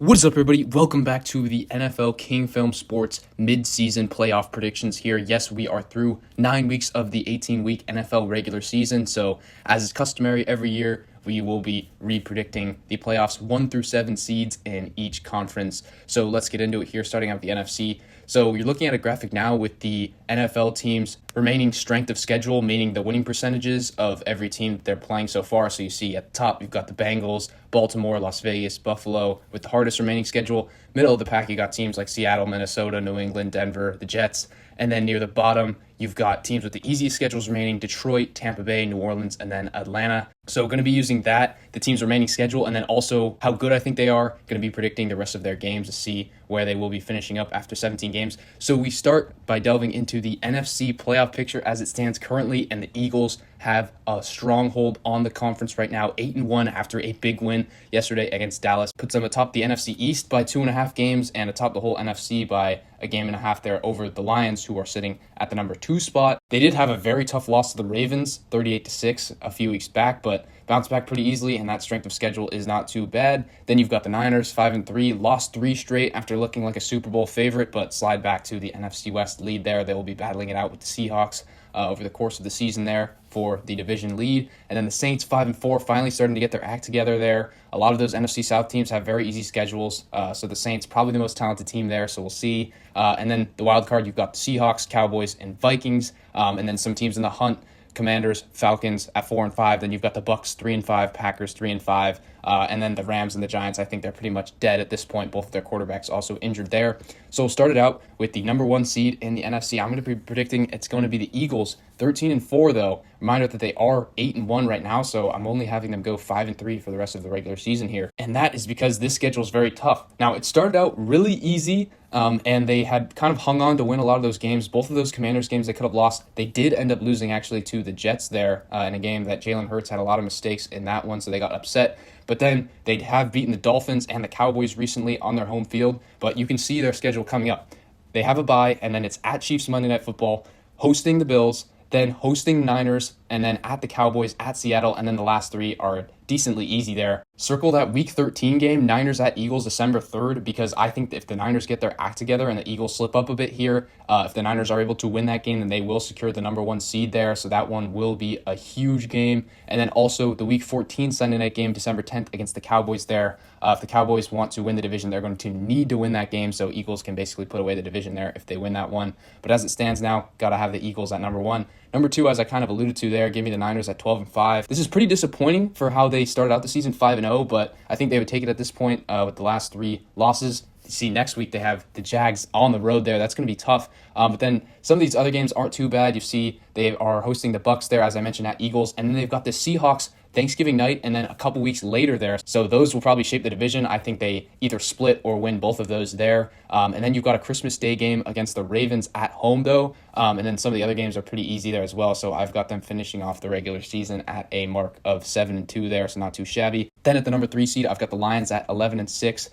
What is up, everybody? Welcome back to the NFL King Film Sports mid-season playoff predictions here. Yes, we are through 9 weeks of the 18-week NFL regular season. So, as is customary every year, we will be re-predicting the playoffs 1 through 7 seeds in each conference. So let's get into it here, starting out with the NFC. So you're looking at a graphic now with the NFL teams' remaining strength of schedule, meaning the winning percentages of every team they're playing so far. So you see at the top, you've got the Bengals, Baltimore, Las Vegas, Buffalo with the hardest remaining schedule. Middle of the pack, you got teams like Seattle, Minnesota, New England, Denver, the Jets. And then near the bottom, you've got teams with the easiest schedules remaining: Detroit, Tampa Bay, New Orleans, and then Atlanta. So going to be using that, the team's remaining schedule, and then also how good I think they are. Going to be predicting the rest of their games to see where they will be finishing up after 17 games. So we start by delving into the NFC playoff picture as it stands currently, and the Eagles have a stronghold on the conference right now, 8-1 after a big win yesterday against Dallas. Puts them atop the NFC East by 2.5 games and atop the whole NFC by a game and a half there over the Lions, who are sitting at the number 2 spot. They did have a very tough loss to the Ravens, 38-6 a few weeks back, but bounced back pretty easily, and that strength of schedule is not too bad. Then you've got the Niners, 5-3, lost 3 straight after looking like a Super Bowl favorite, but slide back to the NFC West lead there. They will be battling it out with the Seahawks over the course of the season there for the division lead. And then the Saints, 5-4, finally starting to get their act together there. A lot of those NFC South teams have very easy schedules, so the Saints probably the most talented team there, so we'll see. And then the wild card, you've got the Seahawks, Cowboys, and Vikings, and then some teams in the hunt: Commanders, Falcons at 4-5. Then you've got the Bucks 3-5, Packers 3-5, and then the Rams and the Giants. I think they're pretty much dead at this point. Both of their quarterbacks also injured there. So we'll start it out with the number 1 seed in the NFC. I'm going to be predicting it's going to be the Eagles, 13-4 though. Reminder that they are 8-1 right now, so I'm only having them go 5-3 for the rest of the regular season here. And that is because this schedule is very tough. Now, it started out really easy, and they had kind of hung on to win a lot of those games. Both of those Commanders games they could have lost. They did end up losing actually to the Jets there in a game that Jalen Hurts had a lot of mistakes in that one, so they got upset. But then they have beaten the Dolphins and the Cowboys recently on their home field, but you can see their schedule coming up. They have a bye, and then it's at Chiefs Monday Night Football, hosting the Bills, then hosting Niners, and then at the Cowboys, at Seattle, and then the last 3 are decently easy there. Circle that Week 13 game, Niners at Eagles, December 3rd, because I think if the Niners get their act together and the Eagles slip up a bit here, if the Niners are able to win that game, then they will secure the number 1 seed there, so that one will be a huge game. And then also the Week 14 Sunday night game, December 10th, against the Cowboys there. If the Cowboys want to win the division, they're going to need to win that game, so Eagles can basically put away the division there if they win that one. But as it stands now, got to have the Eagles at number 1. Number 2, as I kind of alluded to there, give me the Niners at 12-5. This is pretty disappointing for how they started out the season, 5-0, but I think they would take it at this point with the last 3 losses. You see, next week they have the Jags on the road there. That's going to be tough. But then some of these other games aren't too bad. You see, they are hosting the Bucks there, as I mentioned, at Eagles, and then they've got the Seahawks Thanksgiving night, and then a couple weeks later there. So those will probably shape the division. I think they either split or win both of those there. And then you've got a Christmas Day game against the Ravens at home, though. And then some of the other games are pretty easy there as well. So I've got them finishing off the regular season at a mark of 7-2 there, so not too shabby. Then at the number 3 seed, I've got the Lions at 11-6.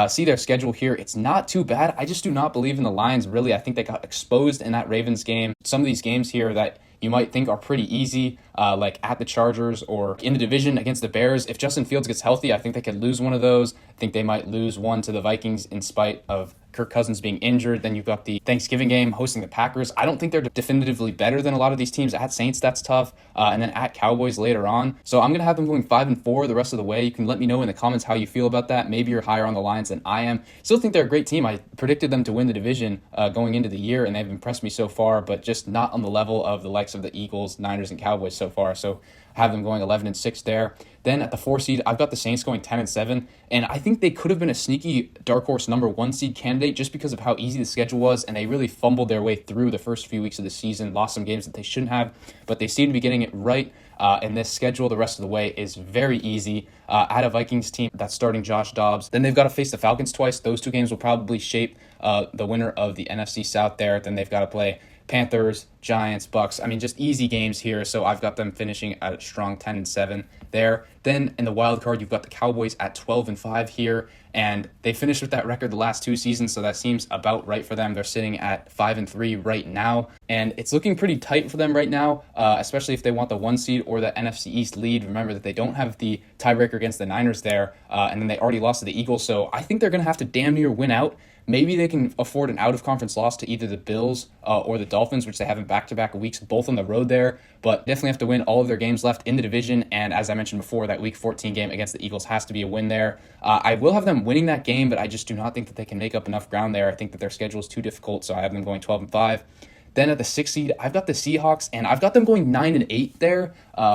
See their schedule here. It's not too bad. I just do not believe in the Lions, really. I think they got exposed in that Ravens game. Some of these games here that you might think are pretty easy, like at the Chargers or in the division against the Bears. If Justin Fields gets healthy, I think they could lose one of those. I think they might lose one to the Vikings in spite of Kirk Cousins being injured. Then you've got the Thanksgiving game hosting the Packers. I don't think they're definitively better than a lot of these teams. At Saints, that's tough. And then at Cowboys later on. So I'm going to have them going 5-4 the rest of the way. You can let me know in the comments how you feel about that. Maybe you're higher on the Lions than I am. Still think they're a great team. I predicted them to win the division going into the year, and they've impressed me so far, but just not on the level of the likes of the Eagles, Niners, and Cowboys so far. So have them going 11-6 there. Then at the 4 seed, I've got the Saints going 10-7, and I think they could have been a sneaky dark horse number 1 seed candidate just because of how easy the schedule was, and they really fumbled their way through the first few weeks of the season, lost some games that they shouldn't have, but they seem to be getting it right. And this schedule the rest of the way is very easy. At a Vikings team that's starting Josh Dobbs. Then they've got to face the Falcons twice. Those 2 games will probably shape the winner of the NFC South there. Then they've got to play Panthers, Giants, Bucks. I mean, just easy games here. So I've got them finishing at a strong 10-7 there. Then in the wild card, you've got the Cowboys at 12-5 here, and they finished with that record the last 2 seasons, so that seems about right for them. They're sitting at 5-3 right now, and it's looking pretty tight for them right now, especially if they want the 1 seed or the NFC East lead. Remember that they don't have the tiebreaker against the Niners there, and then they already lost to the Eagles, so I think they're going to have to damn near win out. Maybe they can afford an out-of-conference loss to either the Bills or the Dolphins, which they have in back-to-back weeks, both on the road there. But definitely have to win all of their games left in the division. And as I mentioned before, that Week 14 game against the Eagles has to be a win there. I will have them winning that game, but I just do not think that they can make up enough ground there. I think that their schedule is too difficult, so I have them going 12-5. Then at the 6th seed, I've got the Seahawks, and I've got them going 9-8 there.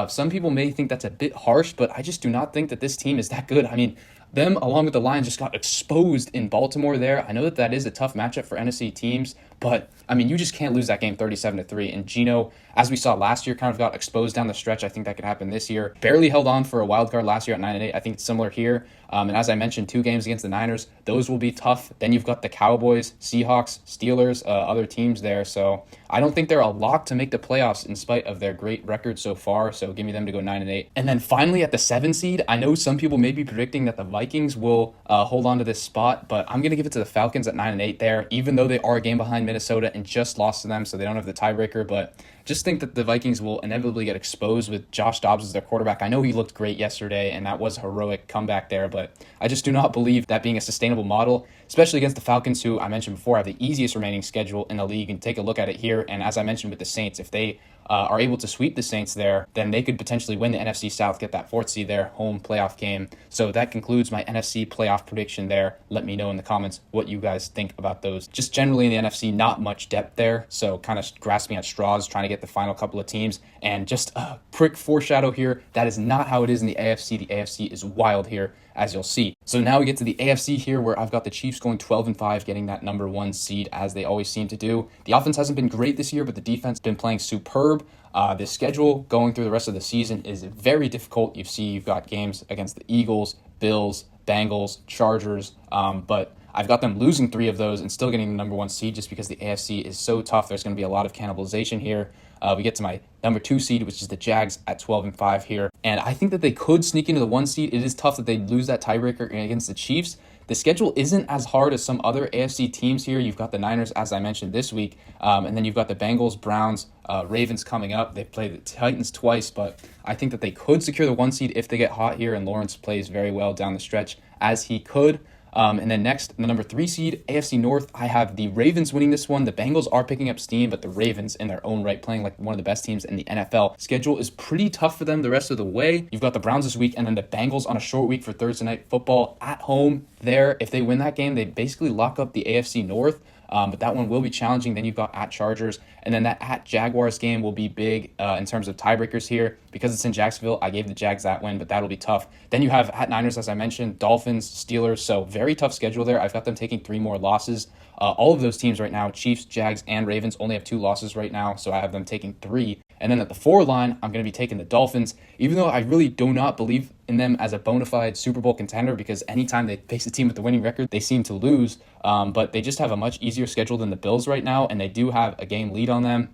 Some people may think that's a bit harsh, but I just do not think that this team is that good. I mean, them, along with the Lions, just got exposed in Baltimore there. I know that is a tough matchup for NFC teams, but, I mean, you just can't lose that game 37-3. And Geno, as we saw last year, kind of got exposed down the stretch. I think that could happen this year. Barely held on for a wild card last year at 9-8. I think it's similar here. And as I mentioned, 2 games against the Niners. Those will be tough. Then you've got the Cowboys, Seahawks, Steelers, other teams there. So I don't think they're a lock to make the playoffs in spite of their great record so far. So give me them to go 9-8. And then finally at the 7 seed, I know some people may be predicting that the Vikings will hold on to this spot, but I'm going to give it to the Falcons at 9-8 there, even though they are a game behind Minnesota and just lost to them, so they don't have the tiebreaker. But just think that the Vikings will inevitably get exposed with Josh Dobbs as their quarterback. I know he looked great yesterday, and that was a heroic comeback there, but I just do not believe that being a sustainable model, especially against the Falcons, who I mentioned before have the easiest remaining schedule in the league. And take a look at it here, and as I mentioned with the Saints, if they are able to sweep the Saints there, then they could potentially win the NFC South, get that 4th seed there, home playoff game. So that concludes my NFC playoff prediction there. Let me know in the comments what you guys think about those. Just generally in the NFC, not much depth there, so kind of grasping at straws, trying to get the final couple of teams. And just a quick foreshadow here, that is not how it is in the AFC. The AFC is wild here, as you'll see. So now we get to the AFC here, where I've got the Chiefs going 12-5, getting that number 1 seed, as they always seem to do. The offense hasn't been great this year, but the defense has been playing superb. The schedule going through the rest of the season is very difficult. You've got games against the Eagles, Bills, Bengals, Chargers, but I've got them losing 3 of those and still getting the number 1 seed just because the AFC is so tough. There's going to be a lot of cannibalization here. We get to my number 2 seed, which is the Jags at 12-5 here. And I think that they could sneak into the 1 seed. It is tough that they lose that tiebreaker against the Chiefs. The schedule isn't as hard as some other AFC teams here. You've got the Niners, as I mentioned, this week. And then you've got the Bengals, Browns, Ravens coming up. They play the Titans twice, but I think that they could secure the 1 seed if they get hot here, and Lawrence plays very well down the stretch, as he could. And then next, the number 3 seed, AFC North, I have the Ravens winning this one. The Bengals are picking up steam, but the Ravens in their own right, playing like one of the best teams in the NFL. Schedule is pretty tough for them the rest of the way. You've got the Browns this week, and then the Bengals on a short week for Thursday Night Football at home there. If they win that game, they basically lock up the AFC North. But that one will be challenging. Then you've got at Chargers, and then that at Jaguars game will be big in terms of tiebreakers here. Because it's in Jacksonville, I gave the Jags that win, but that'll be tough. Then you have at Niners, as I mentioned, Dolphins, Steelers, so very tough schedule there. I've got them taking 3 more losses. All of those teams right now, Chiefs, Jags, and Ravens, only have 2 losses right now, so I have them taking 3. And then at the 4 line, I'm going to be taking the Dolphins, even though I really do not believe in them as a bona fide Super Bowl contender, because anytime they face a team with the winning record, they seem to lose. But they just have a much easier schedule than the Bills right now, and they do have a game lead on them.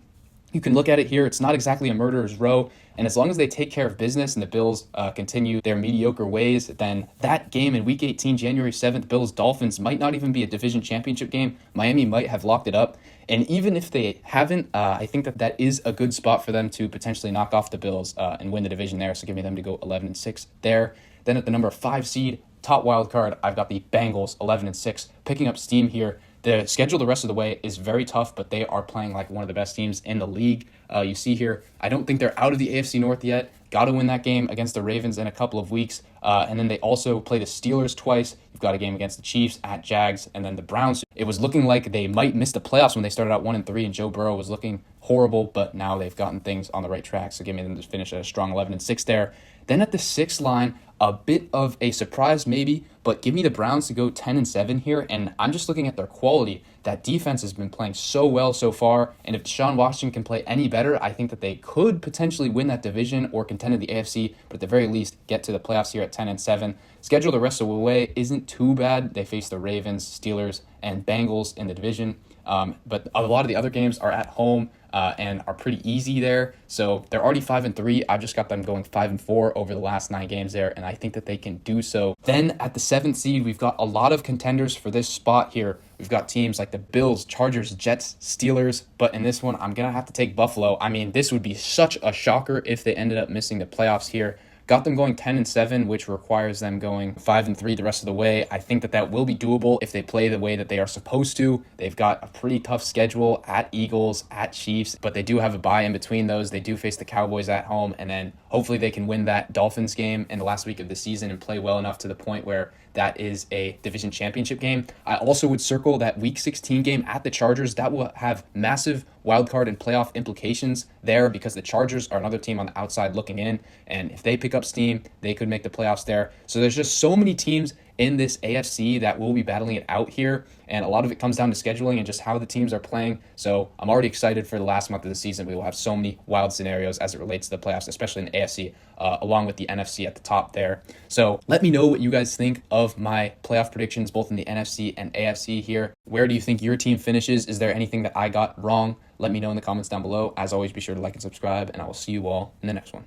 You can look at it here. It's not exactly a murderer's row. And as long as they take care of business and the Bills continue their mediocre ways, then that game in Week 18, January 7th, Bills-Dolphins might not even be a division championship game. Miami might have locked it up. And even if they haven't, I think that is a good spot for them to potentially knock off the Bills and win the division there. So give me them to go 11-6 there. Then at the number 5 seed, top wild card, I've got the Bengals 11-6, picking up steam here. The schedule the rest of the way is very tough, but they are playing like one of the best teams in the league. You see here, I don't think they're out of the AFC North yet. Got to win that game against the Ravens in a couple of weeks. And then they also play the Steelers twice. You've got a game against the Chiefs, at Jags, and then the Browns. It was looking like they might miss the playoffs when they started out 1-3, and Joe Burrow was looking horrible, but now they've gotten things on the right track. So give me them to finish at a strong 11-6 there. Then at the 6th line, a bit of a surprise maybe, but give me the Browns to go 10-7 here, and I'm just looking at their quality. That defense has been playing so well so far, and if Deshaun Washington can play any better, I think that they could potentially win that division or contend in the AFC, but at the very least, get to the playoffs here at 10-7. Schedule the rest of the way isn't too bad. They face the Ravens, Steelers, and Bengals in the division. But a lot of the other games are at home. and are pretty easy there. So they're already 5-3. I've just got them going 5-4 over the last 9 games there, and I think that they can do so. Then at the 7th seed, we've got a lot of contenders for this spot here. We've got teams like the Bills, Chargers, Jets, Steelers, but in this one, I'm going to have to take Buffalo. I mean, this would be such a shocker if they ended up missing the playoffs here. Got them going 10-7, which requires them going 5-3 the rest of the way. I think that that will be doable if they play the way that they are supposed to. They've got a pretty tough schedule at Eagles, at Chiefs, but they do have a bye in between those. They do face the Cowboys at home, and then hopefully they can win that Dolphins game in the last week of the season and play well enough to the point where that is a division championship game. I also would circle that Week 16 game at the Chargers. That will have massive wildcard and playoff implications there because the Chargers are another team on the outside looking in, and if they pick up steam, they could make the playoffs there. So there's just so many teams in this AFC that will be battling it out here, and a lot of it comes down to scheduling and just how the teams are playing. So I'm already excited for the last month of the season. We will have so many wild scenarios as it relates to the playoffs, especially in the AFC, along with the NFC at the top there. So let me know what you guys think of my playoff predictions, both in the NFC and AFC here. Where do you think your team finishes? Is there anything that I got wrong? Let me know in the comments down below. As always, be sure to like and subscribe, and I will see you all in the next one.